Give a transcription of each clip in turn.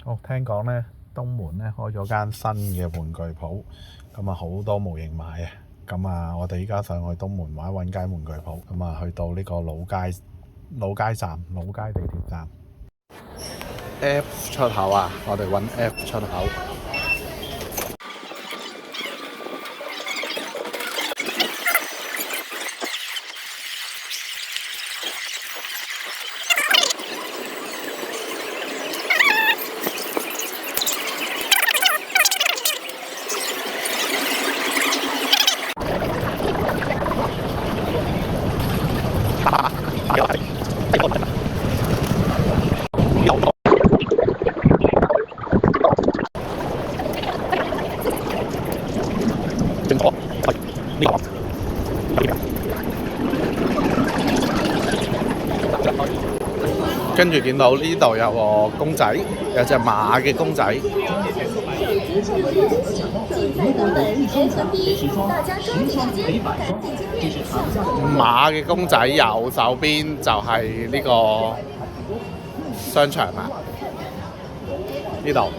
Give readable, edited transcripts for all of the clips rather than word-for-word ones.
哦，聽講咧，東門咧開咗間新嘅玩具鋪，咁啊好多模型買啊！咁啊，我哋依家上去東門揾間玩具鋪，咁啊去到呢個老街地鐵站 F 出口啊！我哋揾 F 出口。跟住見到呢度有個公仔，有隻馬嘅公仔。馬嘅公仔右手邊就係呢個商場啦，呢度。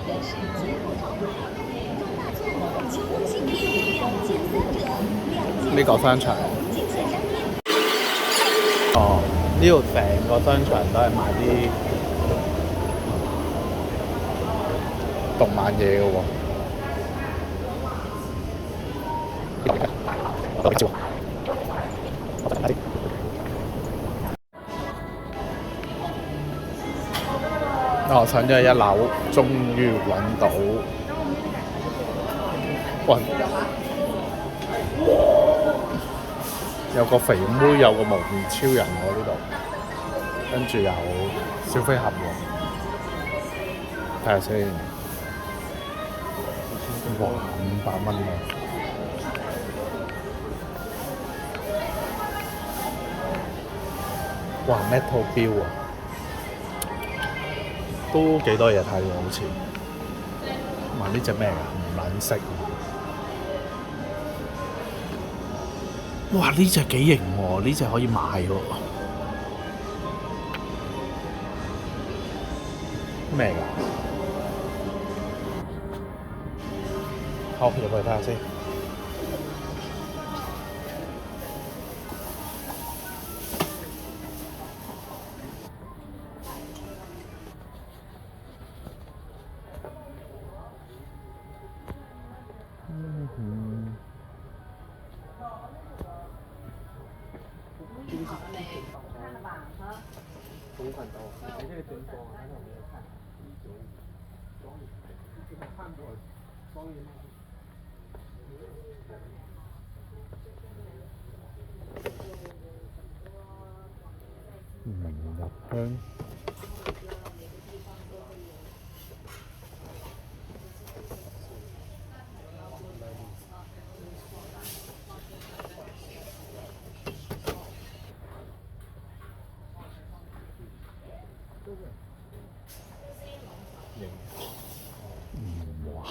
呢個商場。哦，呢度成個商場都係賣啲動漫嘢嘅喎。我上咗一樓，終於揾到。哇！有個肥妹，有個無面超人喎呢度，跟住有小飛俠喎，睇下先。哇，500蚊喎！哇 ，Metal 標啊，都幾多嘢睇喎，好似。哇！呢隻咩㗎？唔撚識。哇！呢隻幾型喎，呢隻可以買喎。咩㗎？好，入去睇下先。明日香。哇！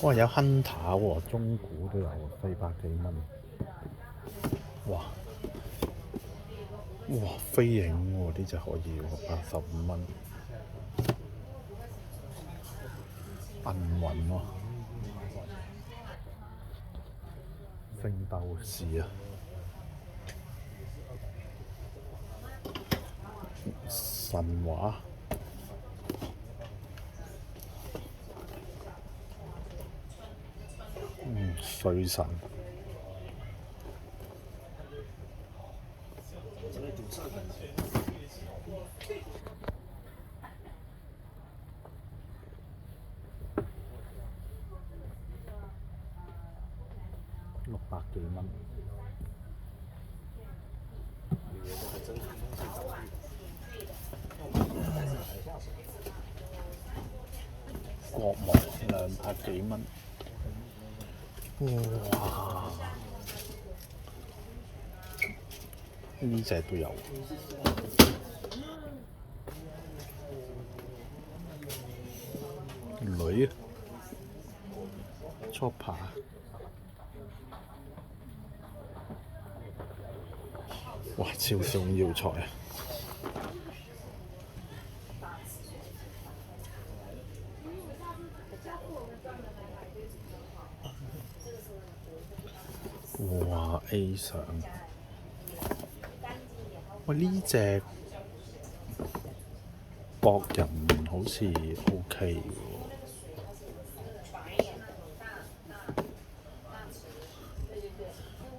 哇！有 Hunter 喎，中古都有400幾蚊。哇！哇！飛影喎，呢隻可以喎，85蚊。銀魂喎，聖鬥士啊，神話。水神。600幾蚊。國幕200幾蚊。哇！呢隻都有。女 chopper。哇！超送藥材啊！哇 A 相，喂呢隻博人好似 OK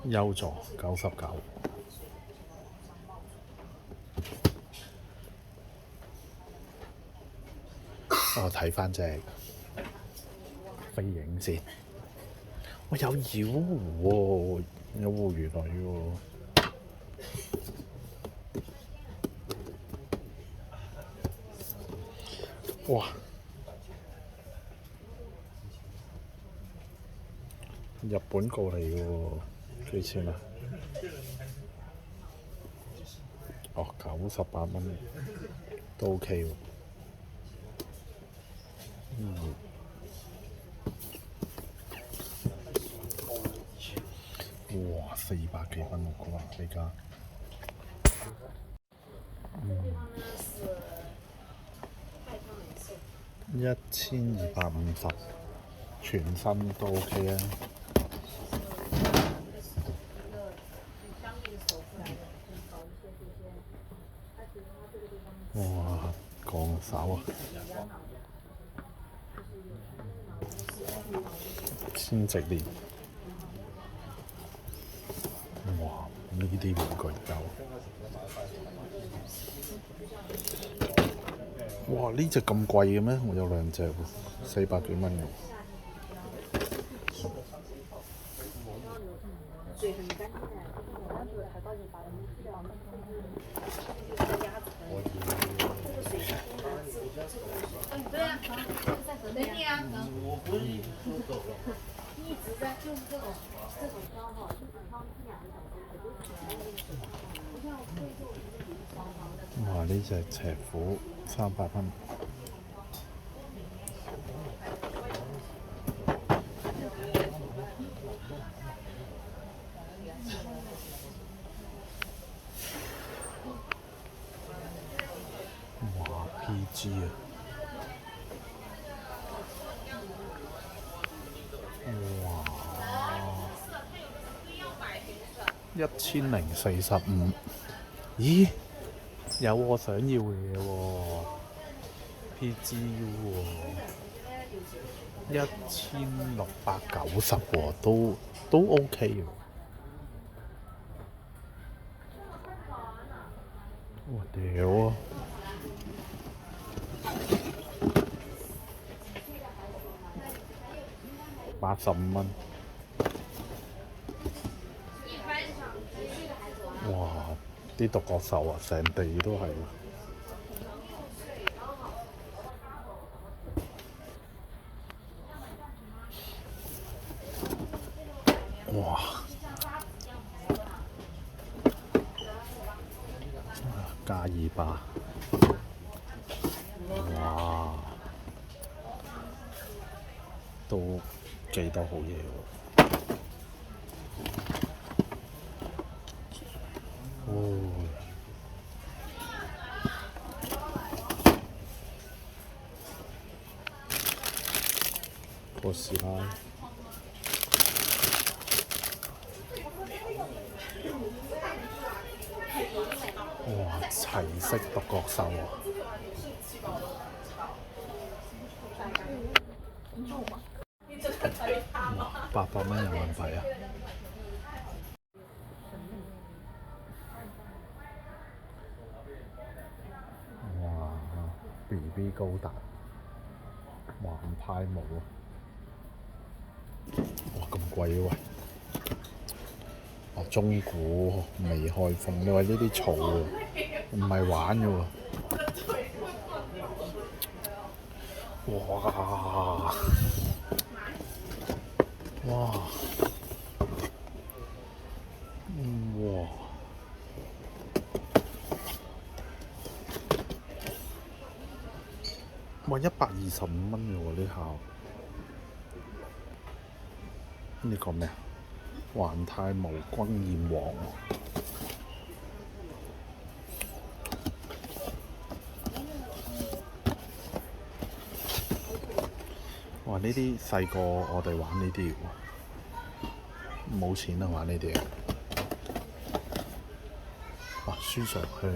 喎，優座99。我睇翻隻飛影先。哇！有妖狐喎，有狐魚女喎。哇！日本過嚟嘅喎，幾錢啊？哦，98蚊都 OK 喎。哇！400幾蚊喎，哇！呢家1250，全身都 OK 啊！哇！鋼手啊，先直連。哇！呢啲玩具有。哇！呢隻咁貴嘅咩？我有兩隻喎，400幾蚊喎。哇！呢隻赤虎300蚊。哇 ！PG 啊！哇！1045，咦？有我想要嘅嘢喎，PGU 喎，1690喎，都 OK 喎。我屌啊！85蚊。哇！啲獨角獸啊，成地都係。哇！加200。哇！都幾多好嘢喎。哦。哥斯拉。哇！齊色獨角獸啊！哇！800蚊人民幣啊！哇 ！BB 高達橫派模啊！哇！咁貴嘅喂！哦，中古未開封，你話呢啲草喎，唔係玩嘅喎。哇！哇！哇！哇！125蚊嘅喎呢下。呢個咩啊？環太無君燕王哇！呢啲細個我哋玩呢啲喎，冇錢啊玩呢啲。哇！書上香。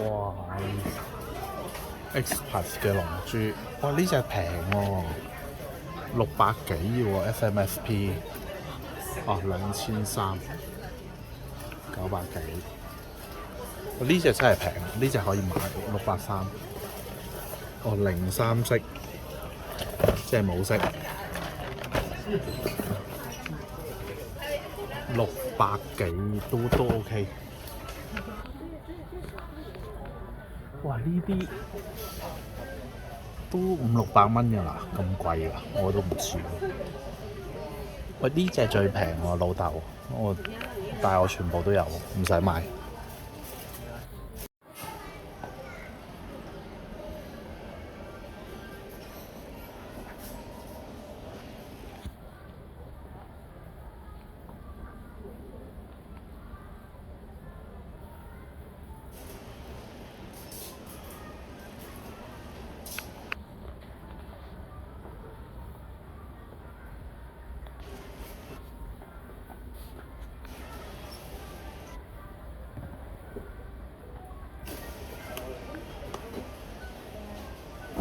哇 ！Express 嘅龍珠，哇！呢隻平喎，600幾喎 SMSP， 哦2300，900幾。呢隻真係平，呢隻可以買630。哦，03色，即係冇色，600幾都 OK。哇！呢啲都500-600蚊㗎啦，咁貴㗎，我都唔知。喂，呢隻最平喎，老豆，但係我全部都有，唔使買。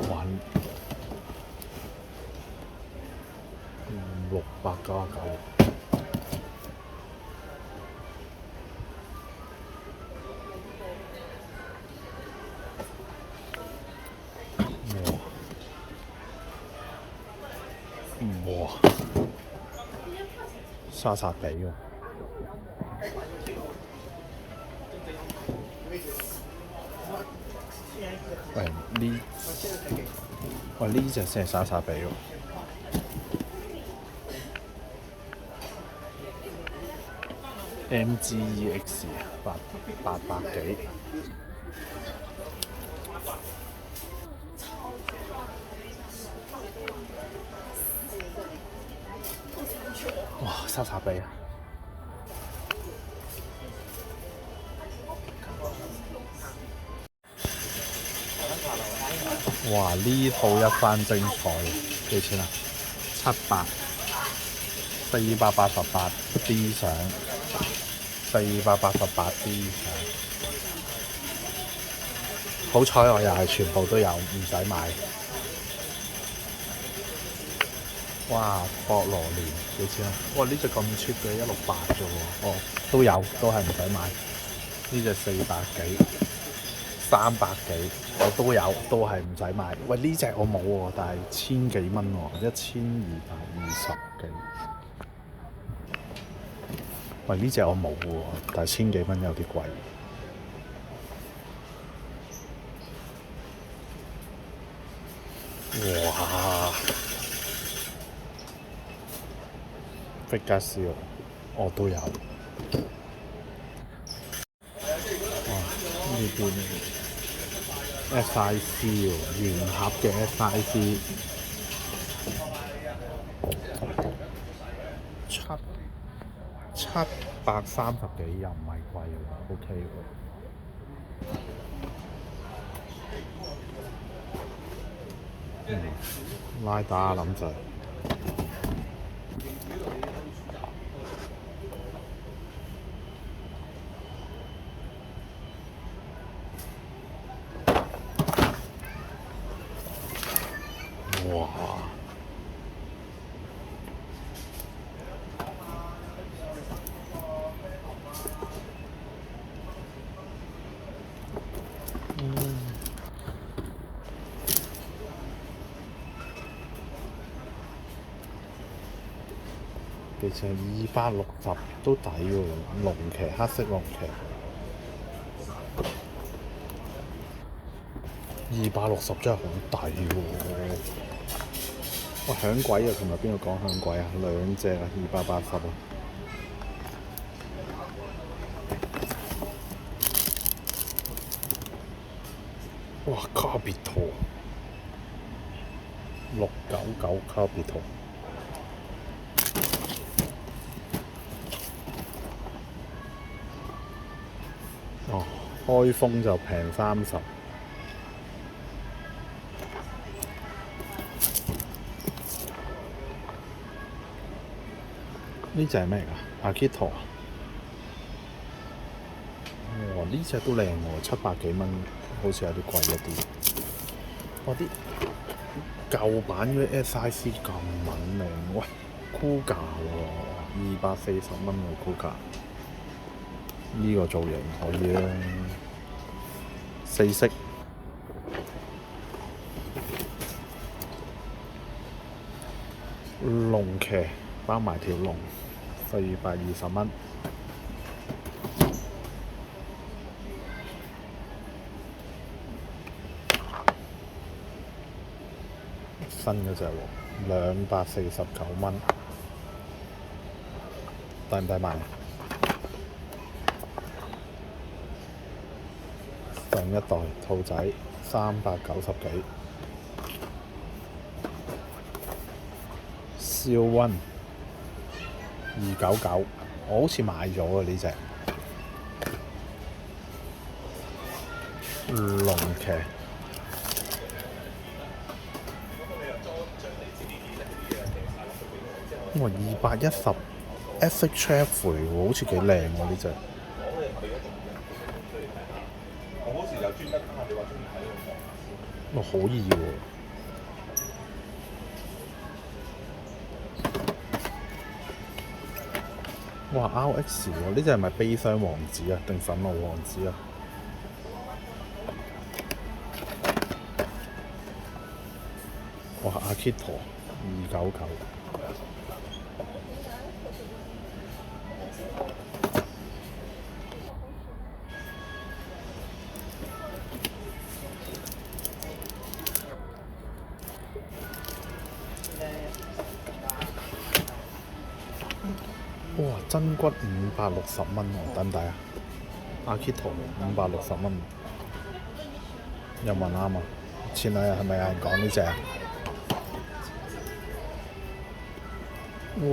玩699。哇！莎莎比喎。喂，呢隻先係莎莎比喎。MGEX 800幾。哇！莎莎比啊！哇！呢套一番精彩，幾錢啊？700。488 D 相，488 D 相。好彩我又係全部都有，唔使買。哇！博羅蓮幾錢啊？哇！呢隻咁 cheap 嘅168啫喎。哦，都有，都係唔使買。呢隻400幾、300幾，我都有，都係唔使買。喂，呢隻我冇喎，但係1000幾蚊喎，1220幾。喂，呢隻我冇喎，但係1000幾蚊有啲貴。哇！畢加索，我都有。哇！呢邊 SIC 喎，原盒嘅 SIC，730幾又唔係貴喎 ，OK 喎。拉打諗就。哇！幾錢？260都抵喎，龍騎黑色龍騎，260真係好抵喎！喂，響鬼啊！琴日邊個講響鬼啊？2隻啊，280啊！哇！卡別圖699九卡比圖。哦，開封就平30。呢隻係咩㗎？阿基陀啊！哦，呢隻都靚喎，700幾蚊，好似有啲貴一啲。哇！啲舊版嗰啲 SIC 咁撚靚，喂，Kuga 喎，240蚊喎 Kuga。呢個造型可以啦，4色。龍騎包埋條龍，420蚊。新嗰隻喎，249蚊，抵唔抵買？上一代兔仔390幾。燒溫299，我好似買咗啊呢隻龍騎。哇，210 SHF 嚟喎，好似幾靚喎呢隻。哇，好易喎！哇 ！RX 喎，呢隻係咪悲傷王子啊？定憤怒王子啊？哇！阿 Kito 299。哇！真骨560蚊喎，抵唔抵啊？阿 Kito 560蚊，有冇人啱啊？前兩日係咪有人講呢隻啊？哇！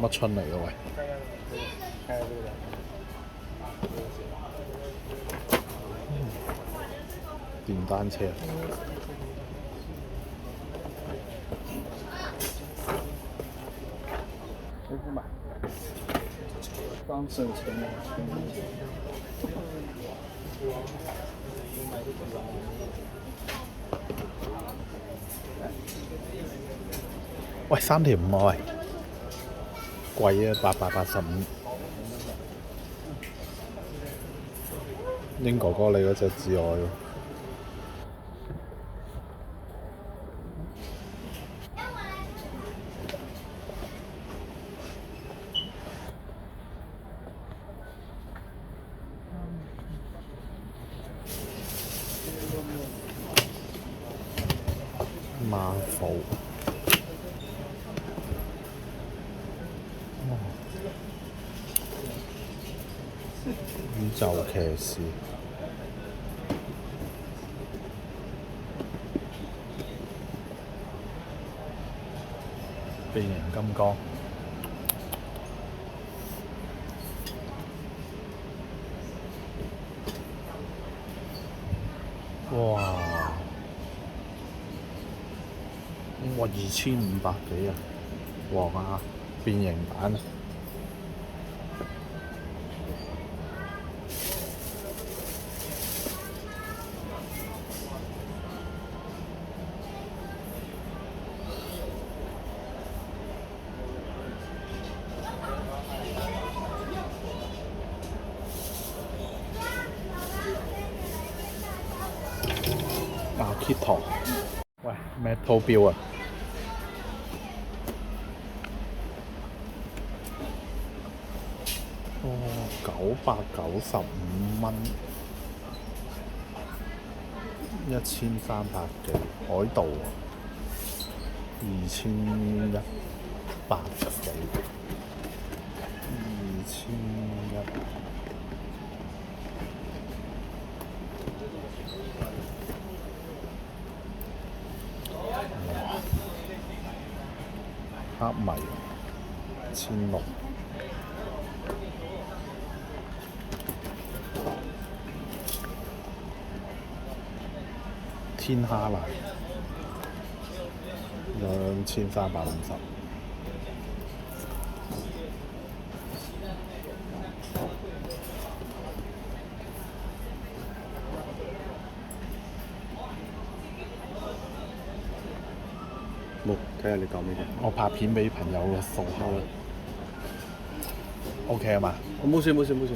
乜春嚟㗎喂？電單車。幫省錢喂，3條5啊喂，貴啊，885。英哥哥你嗰隻至愛喎。馬虎。宇宙騎士。變形金剛。哇！哇，2500幾啊！黃啊，變形版。阿 Kito， 喂，咩套標啊？哦，995蚊，1300幾，海盜2100幾，2100。黑米1600，天蝦奶2350。冇，睇下你講咩嘅。我拍片俾朋友掃下啦。OK 啊嘛？我冇事冇事冇事，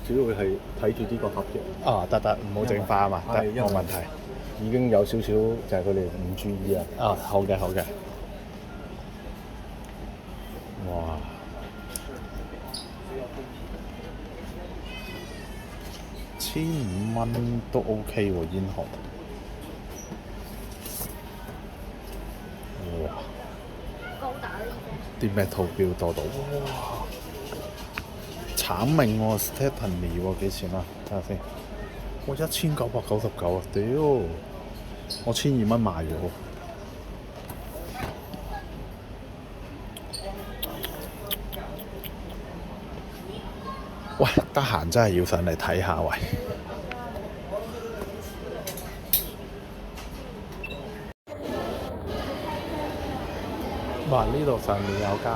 主要係睇住呢個盒嘅。啊得，唔好整花啊嘛，得冇問題。已經有少少就係佢哋唔注意啊。啊好嘅。哇！1500都 OK 喎，煙紅。哇！啲咩圖標多到？哇！橙明喎 ，Stephanie 喎，幾錢啊？睇下先。我1999啊！屌，我1200買咗。喂，得閒真係要上嚟睇下喂。哇！呢度上面有間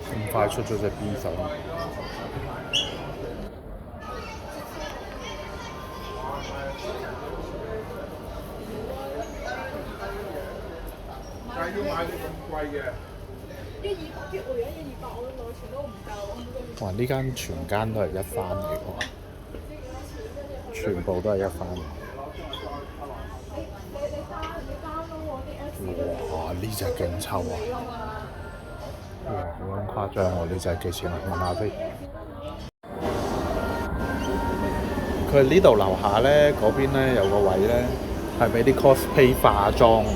咁快出咗隻 B 手。要買你咁貴嘅120嘅會員120，我內存都唔夠。哇！呢間全間都係一番嚟喎，全部都係一番。哇！呢隻勁抽啊！哇！好撚誇張喎！呢隻幾錢啊？問下先。佢呢度樓下咧，嗰邊咧有個位咧，係俾啲 cosplay 化妝喎。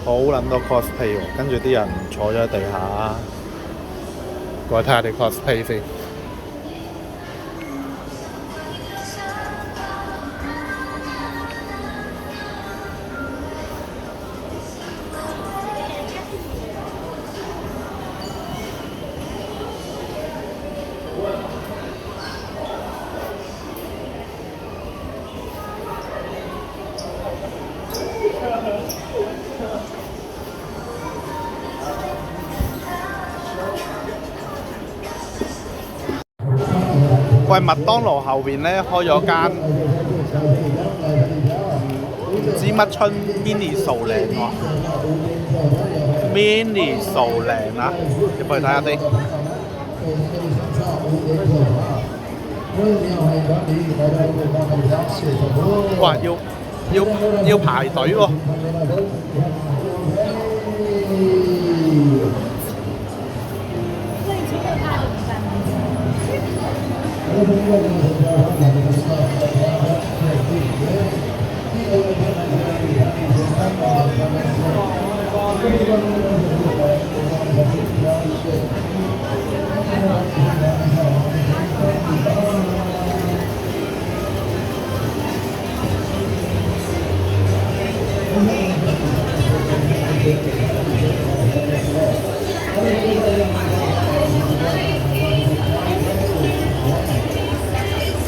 好撚多 cosplay 喎，跟住啲人坐咗喺地下，過去睇下啲 cosplay 先。喂，麥當勞後邊咧開咗間唔知乜春 mini 數靚喎，mini 數靚啊！入去睇下先。哇！要排隊喎。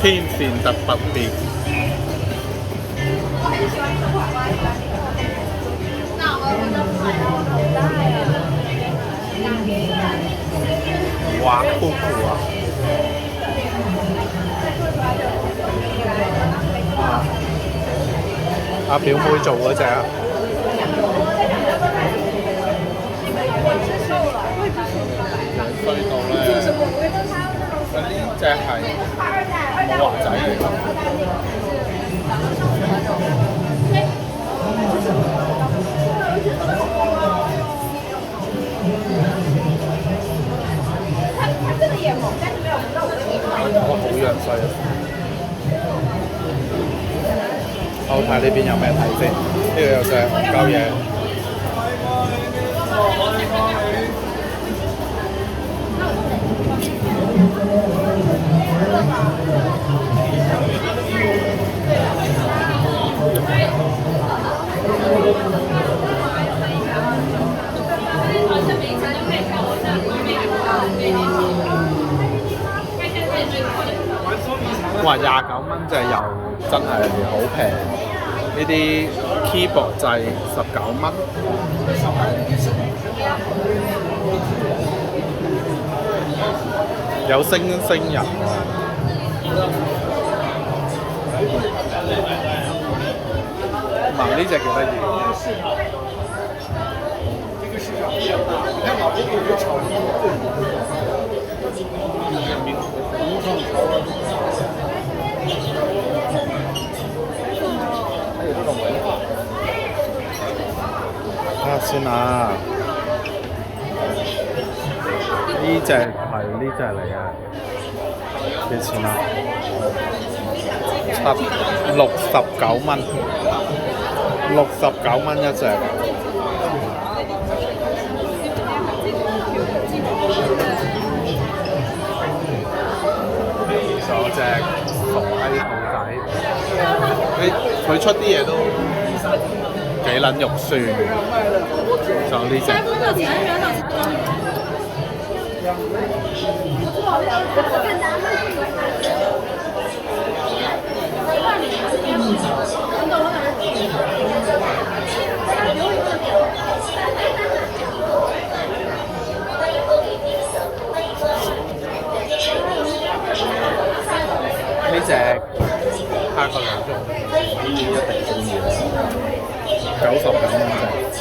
天線得北邊。哇，酷酷啊！阿表妹做嗰隻啊！衰到咧，呢隻係冇華仔嚟㗎。我好樣衰啊！我睇呢邊有咩睇先？呢度有隻戇鳩嘢。哇！29蚊隻又真係好平，呢啲 keyboard 掣19蚊，有星星人喎，呢隻幾得意。睇下先啊！呢隻係呢隻嚟嘅，幾錢啊？69蚊，69蚊一隻。仲有隻傻閪兔仔，佢出啲嘢都幾撚肉酸嘅。仲有呢隻。呢隻蝦個兩種，呢啲一定中意，99蚊隻。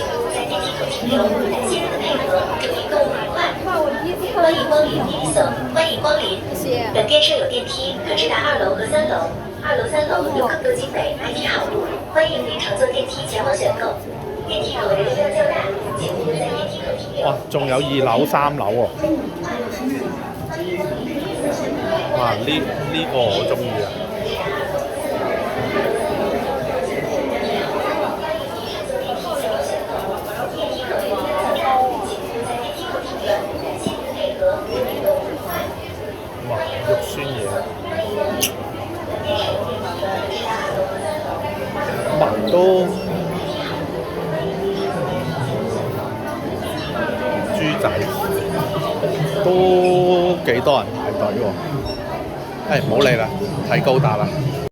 欢迎光临第一层，欢迎光临。本店设有电梯，可直达2楼和3楼。2楼、3楼有更多经纬，还挺好路。欢迎您乘坐电梯前往选购。电梯口人流量较大，请勿在电梯口停留。哇！仲有2樓、3樓喎。哇！呢個我中意啊！哇！肉酸嘢，哇！都豬仔都幾多人排隊喎。唔好理啦，睇高達啦。